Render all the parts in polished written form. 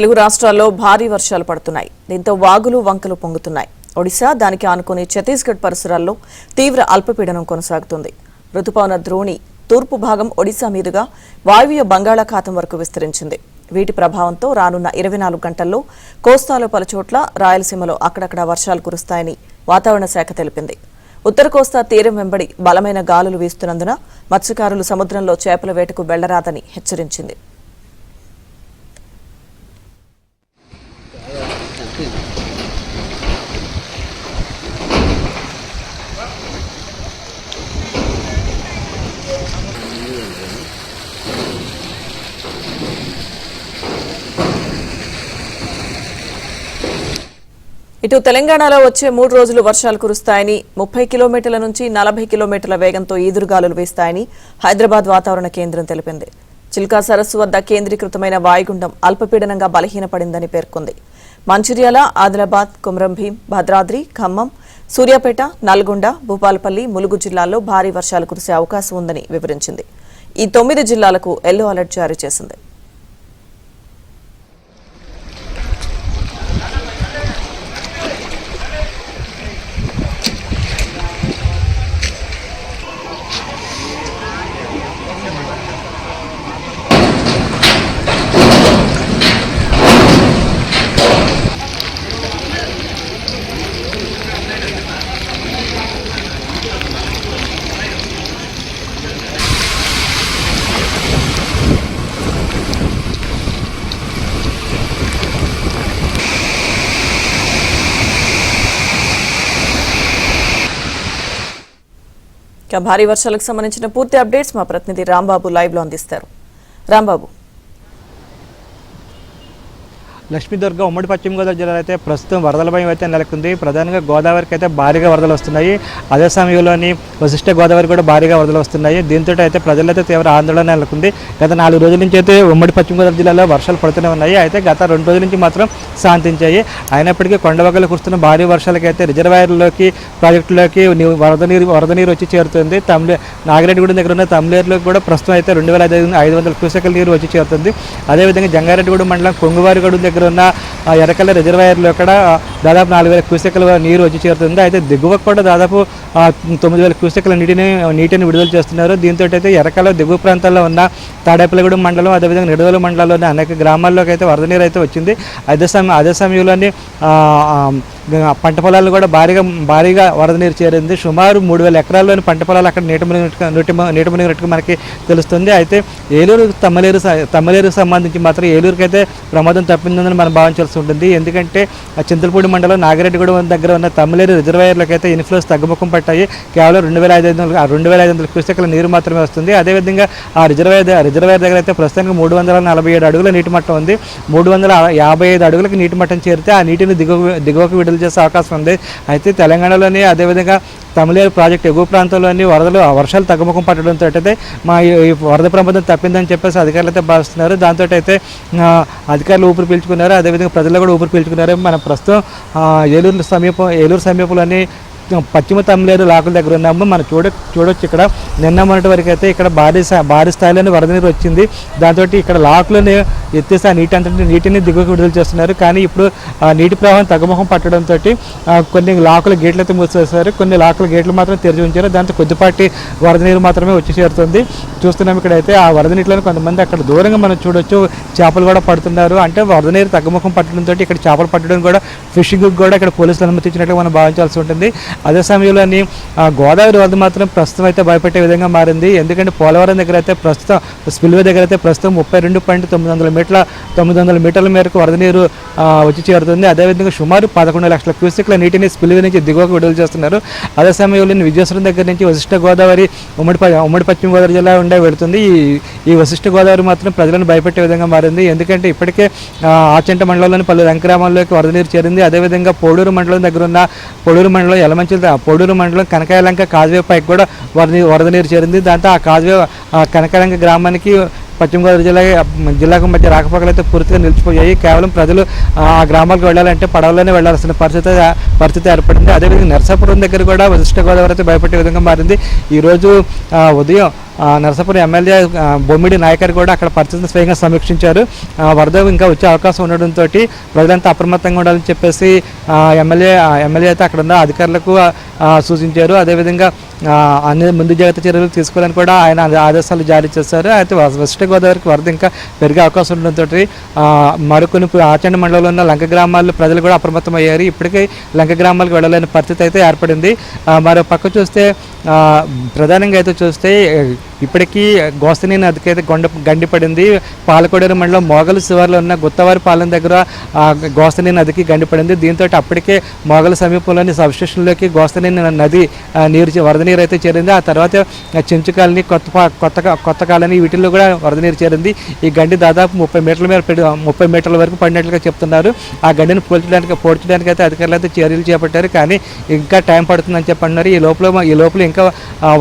తెలుగు రాష్ట్రాల్లో భారీ వర్షాలు పడుతున్నాయి. దీంతో వాగులు వంకలు పొంగుతున్నాయి. ఒడిశా దానికి ఆనుకుని ఛత్తీస్గఢ్ పరిసరాల్లో తీవ్ర అల్పపీడనం కొనసాగుతుంది. రుతుపవన ద్రోణి తూర్పు భాగం ఒడిశా మీదుగా వాయువ్య బంగాళాఖాతం వరకు విస్తరించింది. వీటి ప్రభావంతో రానున్న 24 గంటల్లో కోస్తాలో పలుచోట్ల, రాయలసీమలో అక్కడక్కడ వర్షాలు కురుస్తాయని వాతావరణ శాఖ తెలిపింది. ఉత్తర కోస్తా తీరం వెంబడి బలమైన గాలులు వీస్తున్నందున మత్స్యకారులు సముద్రంలో చేపల వేటకు వెళ్లరాదని హెచ్చరించింది. ఇటు తెలంగాణలో వచ్చే 3 రోజులు వర్షాలు కురుస్తాయని, 30 కిలోమీటర్ల నుంచి 40 కిలోమీటర్ల వేగంతో ఈదురుగాలులు వీస్తాయని హైదరాబాద్ వాతావరణ కేంద్రం తెలిపింది. చిల్కా సరస్సు వద్ద కేంద్రీకృతమైన వాయుగుండం అల్పపీడనంగా బలహీనపడిందని పేర్కొంది. మంచిర్యాల, ఆదిలాబాద్, కొమరంభీం, భద్రాద్రి, ఖమ్మం, సూర్యాపేట, నల్గొండ, భూపాలపల్లి, ములుగు జిల్లాల్లో భారీ వర్షాలు కురిసే అవకాశం ఉందని వివరించింది. ఈ 9 జిల్లాలకు ఎల్లో అలర్ట్ జారీ చేసింది. భారీ వర్షాలకు సంబంధించిన పూర్తి అప్డేట్స్ మా ప్రతినిధి రాంబాబు లైవ్ లో అందిస్తారు. రాంబాబు. లక్ష్మీదుర్గ ఉమ్మడి పశ్చిమ గోదావరి జిల్లాలో అయితే ప్రస్తుతం వరదల భయం అయితే నెలకొంది. ప్రధానంగా గోదావరికి అయితే భారీగా వరదలు వస్తున్నాయి. అదే సమయంలోని వశిష్ట గోదావరి కూడా భారీగా వరదలు వస్తున్నాయి. దీంతో అయితే ప్రజలైతే తీవ్ర ఆందోళన నెలకొంది. గత 4 రోజుల నుంచి అయితే ఉమ్మడి పశ్చిమ గోదావరి జిల్లాలో వర్షాలు పడుతూనే ఉన్నాయి. అయితే గత 2 రోజుల నుంచి మాత్రం శాంతించాయి. అయినప్పటికీ కొండవగలు కురుస్తున్న భారీ వర్షాలకైతే రిజర్వాయర్లోకి, ప్రాజెక్టులోకి వరద నీరు వచ్చి చేరుతుంది. నాగిరెడ్డిగూడెం దగ్గర ఉన్న తమ్లేరులోకి కూడా ప్రస్తుతం అయితే 2500 క్యూసెక్ల నీరు వచ్చి చేరుతుంది. అదేవిధంగా జంగారెడ్డిగూడెం మండలం కొంగువారిగూడెం దగ్గర ఉన్న ఎర్రకల్ల రిజర్వాయర్లో కూడా దాదాపు 4000 క్యూసెక్ల నీరు వచ్చి చేరుతుంది. అయితే దిగువకు కూడా దాదాపు 9000 క్యూసెక్ల నీటిని విడుదల చేస్తున్నారు. దీంతో అయితే ఎర్రకల్ల దిగువ ప్రాంతాల్లో ఉన్న తాడేపల్లిగూడెం మండలం, అదేవిధంగా నిడదవోలు మండలంలోని అనేక గ్రామాల్లోకి అయితే వరద నీరు అయితే వచ్చింది. అదే సమయంలోని పంట పొలాలు కూడా భారీగా వరద నీరు చేరింది. సుమారు 3000 ఎకరాల్లోని పంట పొలాలు అక్కడ నీట మునిగినట్టుగా మనకి తెలుస్తుంది. అయితే ఏలూరు తమ్మలేరుకు సంబంధించి మాత్రం ఏలూరుకి అయితే ప్రమాదం తప్పిందని మనం భావించాల్సి ఉంటుంది. ఎందుకంటే చింతలపూడి మండలం నాగిరెడ్డిగూడెం దగ్గర ఉన్న తమ్మలేరు రిజర్వాయర్లకు అయితే ఇన్ఫ్లోస్ తగ్గుముఖం పట్టాయి. కేవలం 2500 క్యూసెక్ల నీరు మాత్రమే వస్తుంది. అదేవిధంగా ఆ రిజర్వాయర్ దగ్గర అయితే ప్రస్తుతానికి 347 అడుగుల నీటి మట్టం ఉంది. 355 అడుగులకి నీటి మట్టం చేరితే ఆ నీటిని దిగువకు విడుదల చేసే అవకాశం ఉంది. అయితే తెలంగాణలోని అదేవిధంగా తమిళేరు ప్రాజెక్టు ఎగువ ప్రాంతంలోని వర్షాలు తగ్గుముఖం పట్టడంతో అయితే ఈ వరద ప్రమాదం తప్పిందని చెప్పేసి అధికారులు అయితే భావిస్తున్నారు. దాంతో అయితే అధికారులు ఊపిరి పీల్చుకున్నారు. అదేవిధంగా ప్రజలు కూడా ఊపిరి పీల్చుకున్నారు. మన ప్రస్తుతం ఏలూరు సమీపంలోని పశ్చిమ తమిళేరు లాకుల దగ్గర ఉన్నాము. మనం చూడొచ్చు. ఇక్కడ నిన్న మొన్నటి వరకు అయితే ఇక్కడ భారీ స్థాయిలోనే వరద నీరు వచ్చింది. దాంతో ఇక్కడ లాకులను ఎత్తేసి ఆ నీటిని దిగువకు విడుదల చేస్తున్నారు. కానీ ఇప్పుడు నీటి ప్రవాహం తగ్గుముఖం పట్టడంతో కొన్ని లాకుల గేట్లు అయితే మూసేస్తారు. కొన్ని లాకుల గేట్లు మాత్రం తెరిచి ఉంచారు. దాంతో కొద్దిపాటి వరద నీరు మాత్రమే వచ్చి చేరుతుంది. చూస్తున్నాం ఇక్కడైతే ఆ వరద నీటిలో కొంతమంది అక్కడ దూరంగా మనం చూడొచ్చు చేపలు కూడా పడుతున్నారు. అంటే వరద నీరు తగ్గుముఖం పట్టడంతో ఇక్కడ చేపలు పట్టడం కూడా, ఫిషింగ్ కూడా ఇక్కడ పోలీసులు అనుమతించినట్లుగా మనం భావించాల్సి ఉంటుంది. అదే సమయంలోని గోదావరి వరద మాత్రం ప్రస్తుతం అయితే భయపెట్టే విధంగా మారింది. ఎందుకంటే పోలవరం దగ్గర అయితే ప్రస్తుతం స్పిల్వే దగ్గర అయితే ప్రస్తుతం 32.900 మీటర్ల మేరకు వరద నీరు వచ్చి చేరుతుంది. అదేవిధంగా సుమారు 11 లక్షల క్యూసెక్ల నీటిని స్పిల్వే నుంచి దిగువకు విడుదల చేస్తున్నారు. అదే సమయంలో విజయనగరం దగ్గర నుంచి వశిష్ట గోదావరి ఉమ్మడి పశ్చిమ గోదావరి జిల్లా ఉండే వెళుతుంది. ఈ వశిష్ట గోదావరి మాత్రం ప్రజలను భయపెట్టే విధంగా మారింది. ఎందుకంటే ఇప్పటికే ఆచంట మండలంలోని పలు రంగగ్రామాల్లోకి వరద నీరు చేరింది. అదేవిధంగా పోడూరు మండలం దగ్గర ఉన్న పొడూరు మండలం కనకాయలంక కాజ్వే పైకి కూడా వరద నీరు చేరింది. దాంతో ఆ కాజ్వే కనకాయలంక గ్రామానికి పశ్చిమ గోదావరి జిల్లాకు మధ్య రాకపోకలు అయితే పూర్తిగా నిలిచిపోయాయి. కేవలం ప్రజలు ఆ గ్రామాలకు వెళ్ళాలంటే పడవలోనే వెళ్లాల్సిన పరిస్థితి ఏర్పడింది. అదేవిధంగా నరసాపురం దగ్గర కూడా వశిష్ట గోదావరి అయితే భయపడే విధంగా మారింది. ఈరోజు ఉదయం నరసాపురం ఎమ్మెల్యే బొమ్మిడి నాయకర్ కూడా అక్కడ పరిస్థితిని స్వయంగా సమీక్షించారు. వరద ఇంకా వచ్చే అవకాశం ఉండడంతో ప్రజలంతా అప్రమత్తంగా ఉండాలని చెప్పేసి ఎమ్మెల్యే అయితే అక్కడ ఉన్న అధికారులకు సూచించారు. అదేవిధంగా అన్ని ముందు జాగ్రత్త చర్యలు తీసుకోవాలని కూడా ఆయన ఆదేశాలు జారీ చేశారు. అయితే వెస్ట్ గోదావరికి వరద ఇంకా పెరిగే అవకాశం ఉండడంతో మరికొన్ని ఆచండ మండలంలో ఉన్న లంక గ్రామాల్లో ప్రజలు కూడా అప్రమత్తమయ్యారు. ఇప్పటికే లంక గ్రామాలకు వెళ్ళలేని పరిస్థితి అయితే ఏర్పడింది. మరో పక్క చూస్తే ప్రధానంగా అయితే చూస్తే ఇప్పటికీ గోస్తని నదికి అయితే గండిపడింది. పాలకొడేరు మండలం మోగలు శివార్లో ఉన్న గుత్తవారి పాలెం దగ్గర గోస్తని నదికి గండిపడింది. దీంతో అప్పటికే మోగల సమీపంలోని సబ్స్టేషన్లోకి గోస్తని నది వరద నీరు అయితే చేరింది. ఆ తర్వాత చెంచు కాలనీ కొత్త కాలనీ వీటిల్లో కూడా వరద నీరు చేరింది. ఈ గండి దాదాపు 30 మీటర్ల వరకు పడినట్లుగా చెప్తున్నారు. ఆ గండిని పోడ్చడానికి అయితే అధికారులు అయితే చర్యలు చేపట్టారు. కానీ ఇంకా టైం పడుతుందని చెప్పంటున్నారు. ఈ లోపల ఇంకా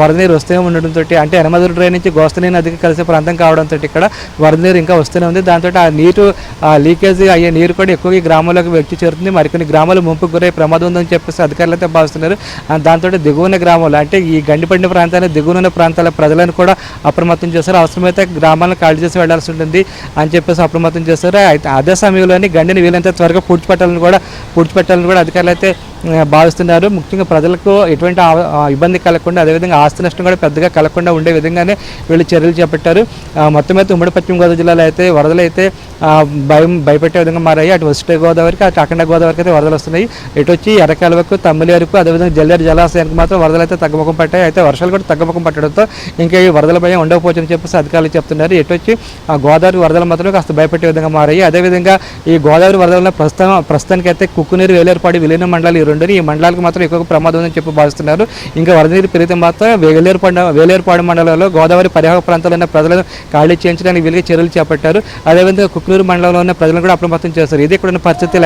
వరద నీరు వస్తూనే ఉండడంతో అంటే ఎనమదురు డ్రైన్ నుంచి గోస్తని నదికి కలిసే ప్రాంతం కావడంతో ఇక్కడ వరద నీరు ఇంకా వస్తూనే ఉంది. దాంతో ఆ నీరు లీకేజ్ అయ్యే నీరు కూడా ఎక్కువగా ఈ గ్రామాల్లోకి వచ్చి చేరుతుంది. మరికొన్ని గ్రామాలు ముంపుకు గురై ప్రమాదం ఉందని చెప్పేసి అధికారులు అయితే భావిస్తున్నారు. దాంతో దిగువన గ్రామాలు అంటే ఈ గండిపడిన ప్రాంతాన్ని దిగువన ప్రాంతాల ప్రజలను కూడా అప్రమత్తం చేశారు. అవసరమైతే గ్రామాలను ఖాళీ చేసి వెళ్లాల్సి ఉంటుంది అని చెప్పేసి అప్రమత్తం చేశారు. అదే సమయంలోని గండిని వీలంత త్వరగా పూడ్చిపెట్టాలని కూడా అధికారులు అయితే భావిస్తున్నారు. ముఖ్యంగా ప్రజలకు ఎటువంటి ఇబ్బంది కలగకుండా అదేవిధంగా ఆస్తి నష్టం కూడా పెద్దగా కలగకుండా ఉండే విధంగానే వీళ్ళు చర్యలు చేపట్టారు. మొత్తం అయితే ఉమ్మడి పశ్చిమ గోదావరి జిల్లాలో అయితే వరదలు అయితే భయపెట్టే విధంగా మారాయి. అటు వెస్ట్ గోదావరికి అటు అఖండ గోదావరికి అయితే వరదలు వస్తున్నాయి. ఇటు వచ్చి ఎర్రకాలువకు తమ్మిలేరుకు అదేవిధంగా జల్లేరు జలాశయానికి మాత్రం వరదలు అయితే తగ్గుముఖం పట్టాయి. అయితే వర్షాలు కూడా తగ్గుముఖం పట్టడంతో ఇంకా ఈ వరదల భయం ఉండకపోవచ్చని చెప్పేసి అధికారులు చెప్తున్నారు. ఇటు వచ్చి గోదావరి వరదలు మాత్రం కాస్త భయపెట్టే విధంగా మారాయి. అదేవిధంగా ఈ గోదావరి వరదల్లో ప్రస్తుతానికి అయితే కుక్కునీరు, వేలేరుపాడు, విలీనం మండలాలు ఈ మండలాలకు మాత్రం ఎక్కువ ప్రమాదం ఉందని చెప్పి భావిస్తున్నారు. ఇంకా వరద నీరు పెరిగితే మాత్రం వేలేరుపాడు మండలంలో గోదావరి పరివాహక ప్రాంతాల్లో ఉన్న ప్రజలను ఖాళీ చేయించడానికి వీళ్ళకి చర్యలు చేపట్టారు. అదేవిధంగా కుక్కునూరు మండలంలో ఉన్న ప్రజలను కూడా అప్రమత్తం చేస్తారు. ఇది ఇక్కడ ఉన్న పరిస్థితి.